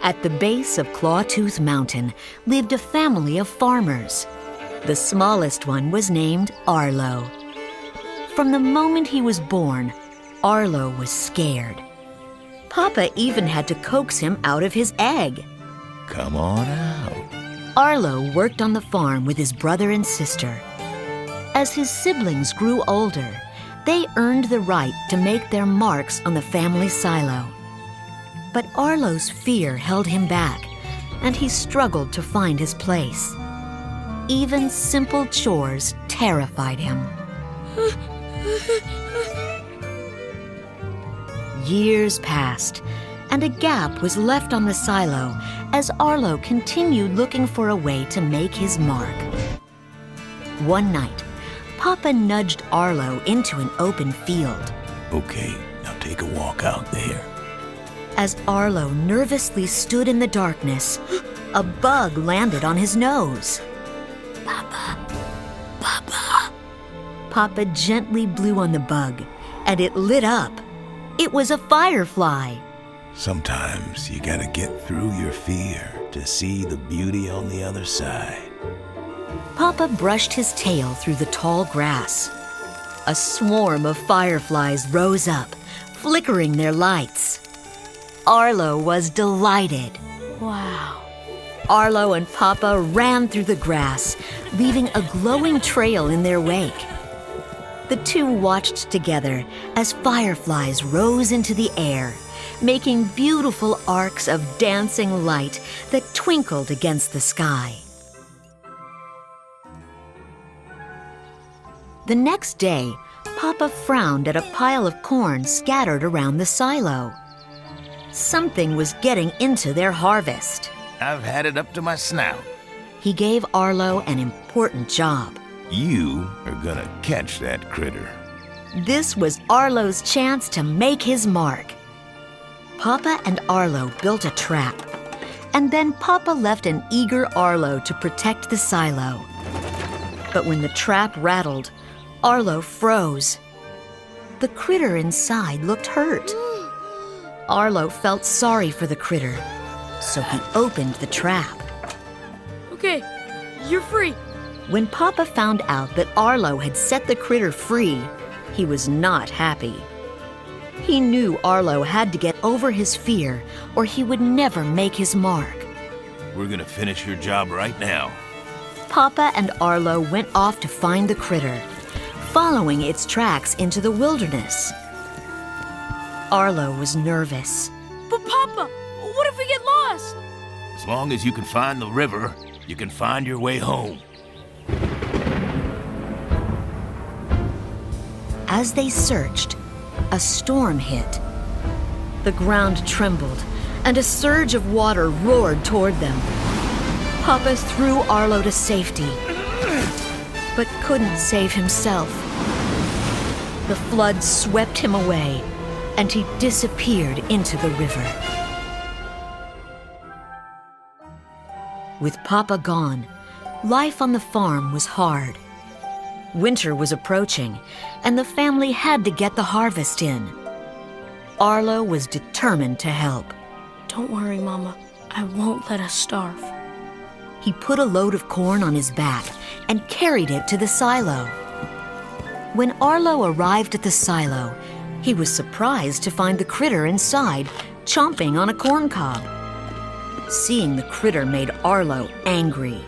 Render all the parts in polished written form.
At the base of Clawtooth Mountain lived a family of farmers. The smallest one was named Arlo. From the moment he was born, Arlo was scared. Papa even had to coax him out of his egg. Come on out. Arlo worked on the farm with his brother and sister. As his siblings grew older, they earned the right to make their marks on the family silo. But Arlo's fear held him back, and he struggled to find his place. Even simple chores terrified him. Years passed, and a gap was left on the silo as Arlo continued looking for a way to make his mark. One night, Papa nudged Arlo into an open field. Okay, now take a walk out there. As Arlo nervously stood in the darkness, a bug landed on his nose. Papa, Papa. Papa gently blew on the bug, and it lit up. It was a firefly. Sometimes you gotta get through your fear to see the beauty on the other side. Papa brushed his tail through the tall grass. A swarm of fireflies rose up, flickering their lights. Arlo was delighted. Wow. Arlo and Papa ran through the grass, leaving a glowing trail in their wake. The two watched together as fireflies rose into the air, making beautiful arcs of dancing light that twinkled against the sky. The next day, Papa frowned at a pile of corn scattered around the silo. Something was getting into their harvest. I've had it up to my snout. He gave Arlo an important job. You are gonna catch that critter. This was Arlo's chance to make his mark. Papa and Arlo built a trap, and then Papa left an eager Arlo to protect the silo. But when the trap rattled, Arlo froze. The critter inside looked hurt. Arlo felt sorry for the critter, so he opened the trap. Okay, you're free. When Papa found out that Arlo had set the critter free, he was not happy. He knew Arlo had to get over his fear, or he would never make his mark. We're gonna finish your job right now. Papa and Arlo went off to find the critter, following its tracks into the wilderness. Arlo was nervous. But Papa, what if we get lost? As long as you can find the river, you can find your way home. As they searched, a storm hit. The ground trembled, and a surge of water roared toward them. Papa threw Arlo to safety, but couldn't save himself. The flood swept him away, and he disappeared into the river. With Papa gone, life on the farm was hard. Winter was approaching, and the family had to get the harvest in. Arlo was determined to help. Don't worry, Mama. I won't let us starve. He put a load of corn on his back and carried it to the silo. When Arlo arrived at the silo, he was surprised to find the critter inside, chomping on a corn cob. Seeing the critter made Arlo angry.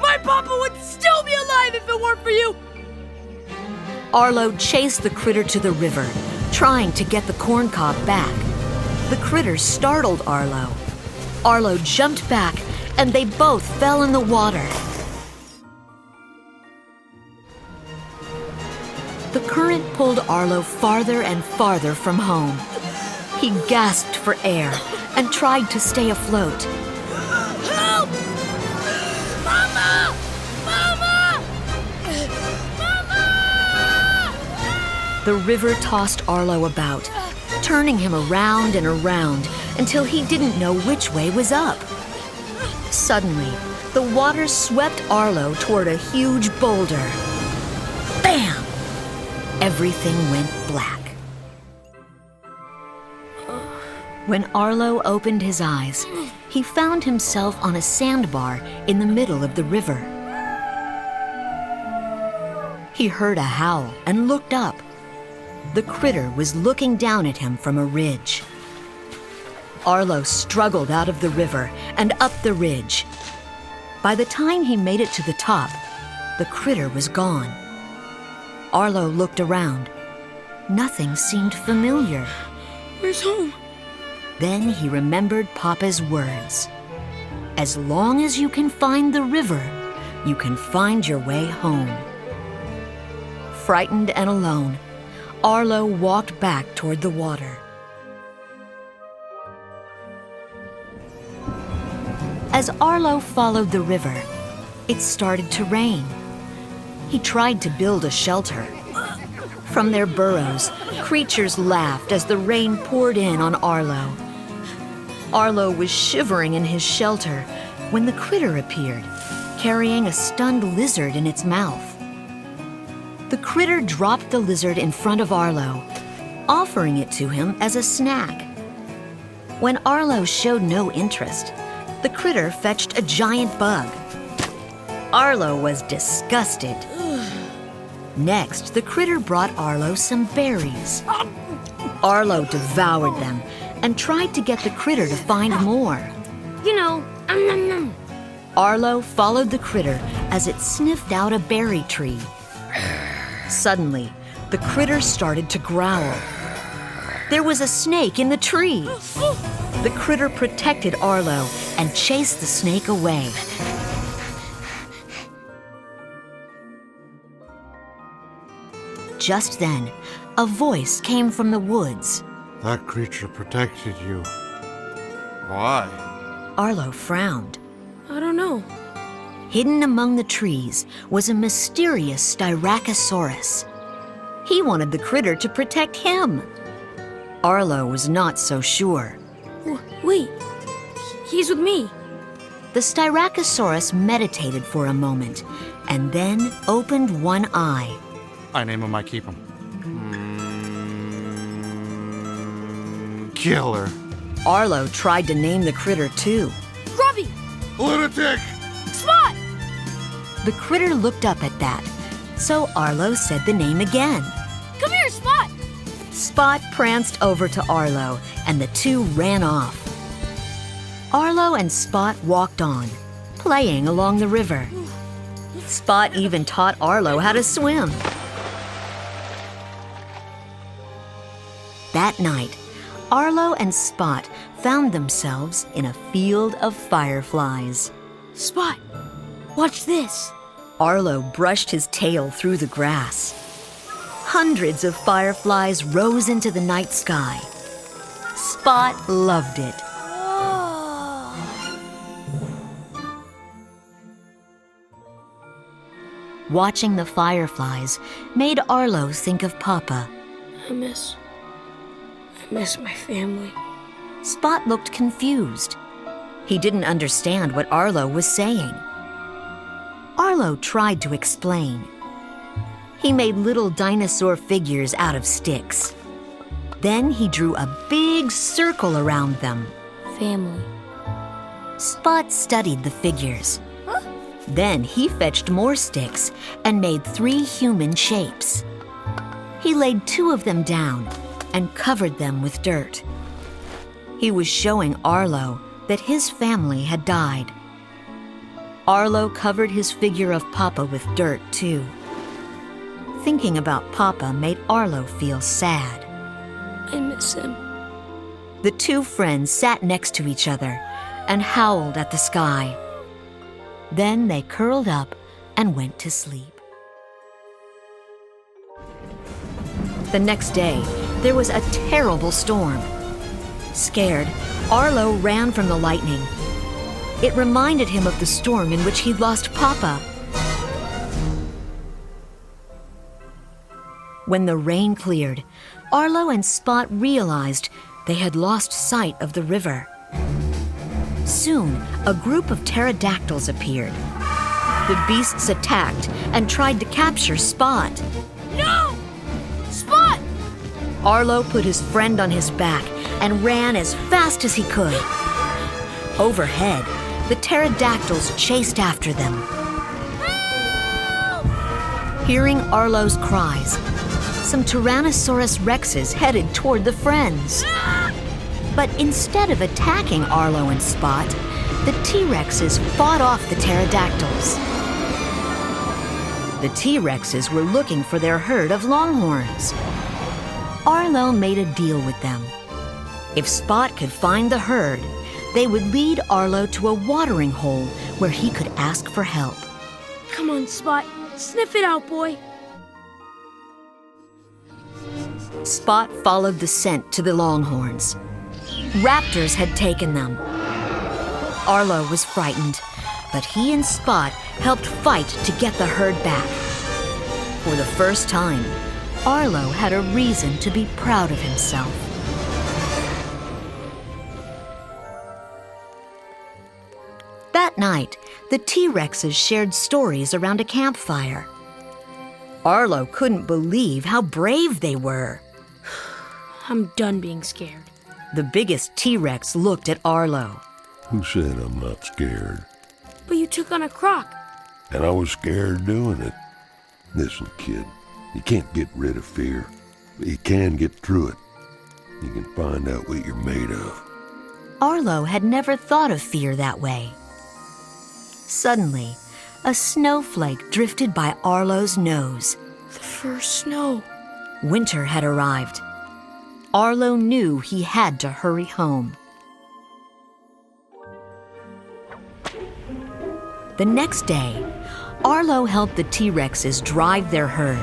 My Papa would still be alive if it weren't for you! Arlo chased the critter to the river, trying to get the corn cob back. The critter startled Arlo. Arlo jumped back, and they both fell in the water. The current pulled Arlo farther and farther from home. He gasped for air and tried to stay afloat. Help! Mama! Mama! Mama! The river tossed Arlo about, turning him around and around until he didn't know which way was up. Suddenly, the water swept Arlo toward a huge boulder. Bam! Everything went black. When Arlo opened his eyes, he found himself on a sandbar in the middle of the river. He heard a howl and looked up. The critter was looking down at him from a ridge. Arlo struggled out of the river and up the ridge. By the time he made it to the top, the critter was gone. Arlo looked around. Nothing seemed familiar. Where's home? Then he remembered Papa's words. As long as you can find the river, you can find your way home. Frightened and alone, Arlo walked back toward the water. As Arlo followed the river, it started to rain. He tried to build a shelter. From their burrows, creatures laughed as the rain poured in on Arlo. Arlo was shivering in his shelter when the critter appeared, carrying a stunned lizard in its mouth. The critter dropped the lizard in front of Arlo, offering it to him as a snack. When Arlo showed no interest, the critter fetched a giant bug. Arlo was disgusted. Next, the critter brought Arlo some berries. Arlo devoured them and tried to get the critter to find more. Arlo followed the critter as it sniffed out a berry tree. Suddenly, the critter started to growl. There was a snake in the tree. The critter protected Arlo and chased the snake away. Just then, a voice came from the woods. That creature protected you. Why? Arlo frowned. I don't know. Hidden among the trees was a mysterious Styracosaurus. He wanted the critter to protect him. Arlo was not so sure. Wait, he's with me. The Styracosaurus meditated for a moment and then opened one eye. I name him, I keep him. Killer. Arlo tried to name the critter too. Robbie! Lunatic! Spot! The critter looked up at that, so Arlo said the name again. Come here, Spot! Spot pranced over to Arlo, and the two ran off. Arlo and Spot walked on, playing along the river. Spot even taught Arlo how to swim. That night, Arlo and Spot found themselves in a field of fireflies. Spot, watch this. Arlo brushed his tail through the grass. Hundreds of fireflies rose into the night sky. Spot loved it. Watching the fireflies made Arlo think of Papa. I miss my family. Spot looked confused. He didn't understand what Arlo was saying. Arlo tried to explain. He made little dinosaur figures out of sticks. Then he drew a big circle around them. Family. Spot studied the figures. Then he fetched more sticks and made 3 human shapes. He laid 2 of them down and covered them with dirt. He was showing Arlo that his family had died. Arlo covered his figure of Papa with dirt, too. Thinking about Papa made Arlo feel sad. I miss him. The 2 friends sat next to each other and howled at the sky. Then they curled up and went to sleep. The next day, there was a terrible storm. Scared, Arlo ran from the lightning. It reminded him of the storm in which he'd lost Papa. When the rain cleared, Arlo and Spot realized they had lost sight of the river. Soon, a group of pterodactyls appeared. The beasts attacked and tried to capture Spot. No! Spot! Arlo put his friend on his back and ran as fast as he could. Overhead, the pterodactyls chased after them. Hearing Arlo's cries, some Tyrannosaurus rexes headed toward the friends. But instead of attacking Arlo and Spot, the T-Rexes fought off the pterodactyls. The T-Rexes were looking for their herd of longhorns. Arlo made a deal with them. If Spot could find the herd, they would lead Arlo to a watering hole where he could ask for help. Come on, Spot. Sniff it out, boy. Spot followed the scent to the longhorns. Raptors had taken them. Arlo was frightened, but he and Spot helped fight to get the herd back. For the first time, Arlo had a reason to be proud of himself. That night, the T-Rexes shared stories around a campfire. Arlo couldn't believe how brave they were. I'm done being scared. The biggest T-Rex looked at Arlo. Who said I'm not scared? But you took on a croc. And I was scared doing it. Listen, kid, you can't get rid of fear, but you can get through it. You can find out what you're made of. Arlo had never thought of fear that way. Suddenly, a snowflake drifted by Arlo's nose. The first snow. Winter had arrived. Arlo knew he had to hurry home. The next day, Arlo helped the T-Rexes drive their herd.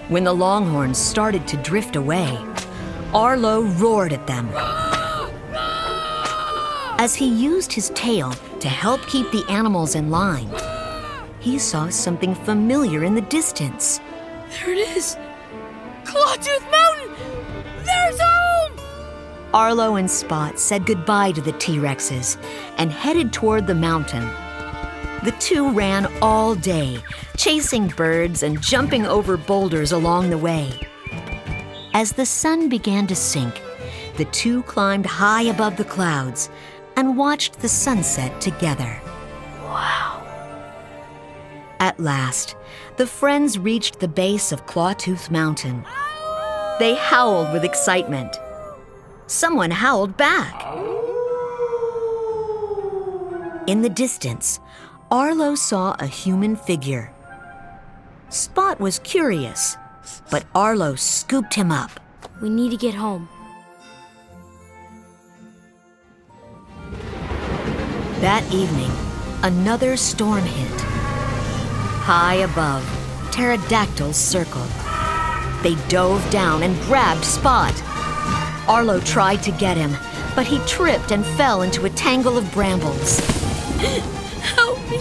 When the longhorns started to drift away, Arlo roared at them. As he used his tail to help keep the animals in line, he saw something familiar in the distance. There it is. Clawtooth Mountain! There's home! Arlo and Spot said goodbye to the T-Rexes and headed toward the mountain. The two ran all day, chasing birds and jumping over boulders along the way. As the sun began to sink, the two climbed high above the clouds and watched the sunset together. Wow. At last, the friends reached the base of Clawtooth Mountain. They howled with excitement. Someone howled back. In the distance, Arlo saw a human figure. Spot was curious, but Arlo scooped him up. We need to get home. That evening, another storm hit. High above, pterodactyls circled. They dove down and grabbed Spot. Arlo tried to get him, but he tripped and fell into a tangle of brambles. Help me!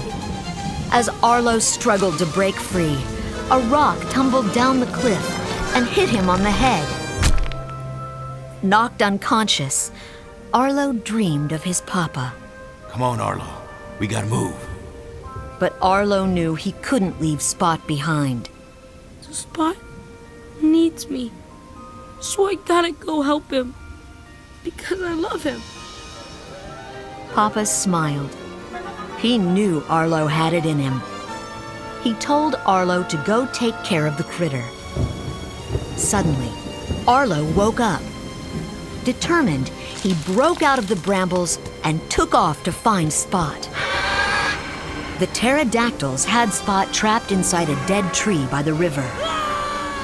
As Arlo struggled to break free, a rock tumbled down the cliff and hit him on the head. Knocked unconscious, Arlo dreamed of his papa. Come on, Arlo. We gotta move. But Arlo knew he couldn't leave Spot behind. Spot needs me, so I gotta go help him. Because I love him. Papa smiled. He knew Arlo had it in him. He told Arlo to go take care of the critter. Suddenly, Arlo woke up. Determined, he broke out of the brambles and took off to find Spot. The pterodactyls had Spot trapped inside a dead tree by the river.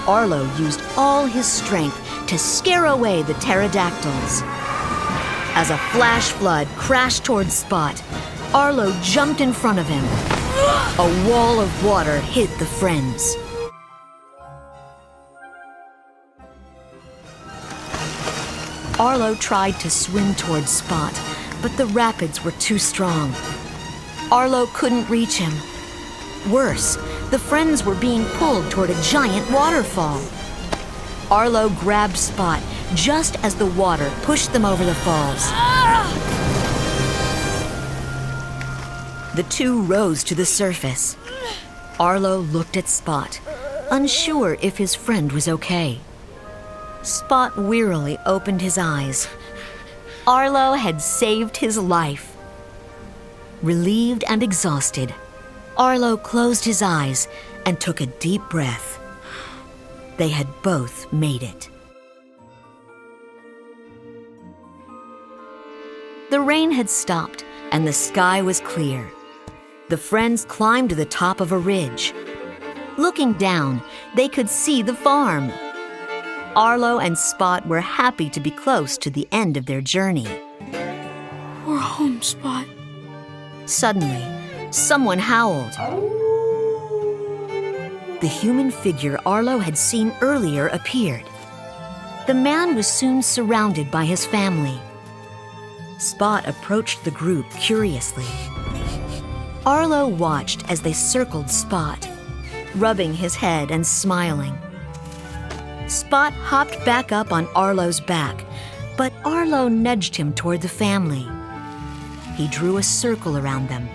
Arlo used all his strength to scare away the pterodactyls. As a flash flood crashed towards Spot, Arlo jumped in front of him. A wall of water hid the friends. Arlo tried to swim towards Spot, but the rapids were too strong. Arlo couldn't reach him. Worse, the friends were being pulled toward a giant waterfall. Arlo grabbed Spot just as the water pushed them over the falls. The two rose to the surface. Arlo looked at Spot, unsure if his friend was okay. Spot wearily opened his eyes. Arlo had saved his life. Relieved and exhausted, Arlo closed his eyes and took a deep breath. They had both made it. The rain had stopped and the sky was clear. The friends climbed to the top of a ridge. Looking down, they could see the farm. Arlo and Spot were happy to be close to the end of their journey. We're home, Spot. Suddenly, someone howled. The human figure Arlo had seen earlier appeared. The man was soon surrounded by his family. Spot approached the group curiously. Arlo watched as they circled Spot, rubbing his head and smiling. Spot hopped back up on Arlo's back, but Arlo nudged him toward the family. He drew a circle around them,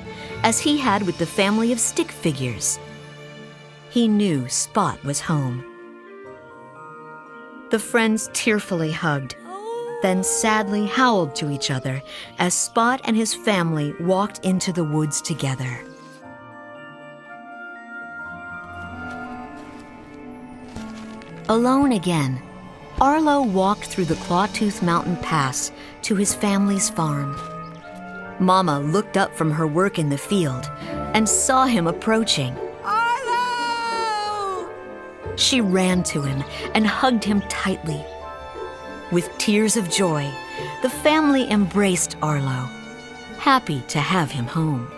as he had with the family of stick figures. He knew Spot was home. The friends tearfully hugged, then sadly howled to each other as Spot and his family walked into the woods together. Alone again, Arlo walked through the Clawtooth Mountain Pass to his family's farm. Mama looked up from her work in the field and saw him approaching. Arlo! She ran to him and hugged him tightly. With tears of joy, the family embraced Arlo, happy to have him home.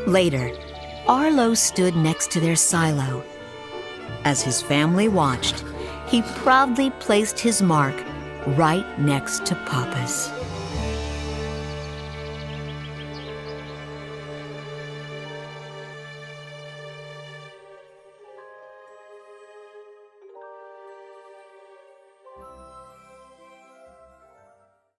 Later, Arlo stood next to their silo. As his family watched, he proudly placed his mark right next to Papa's.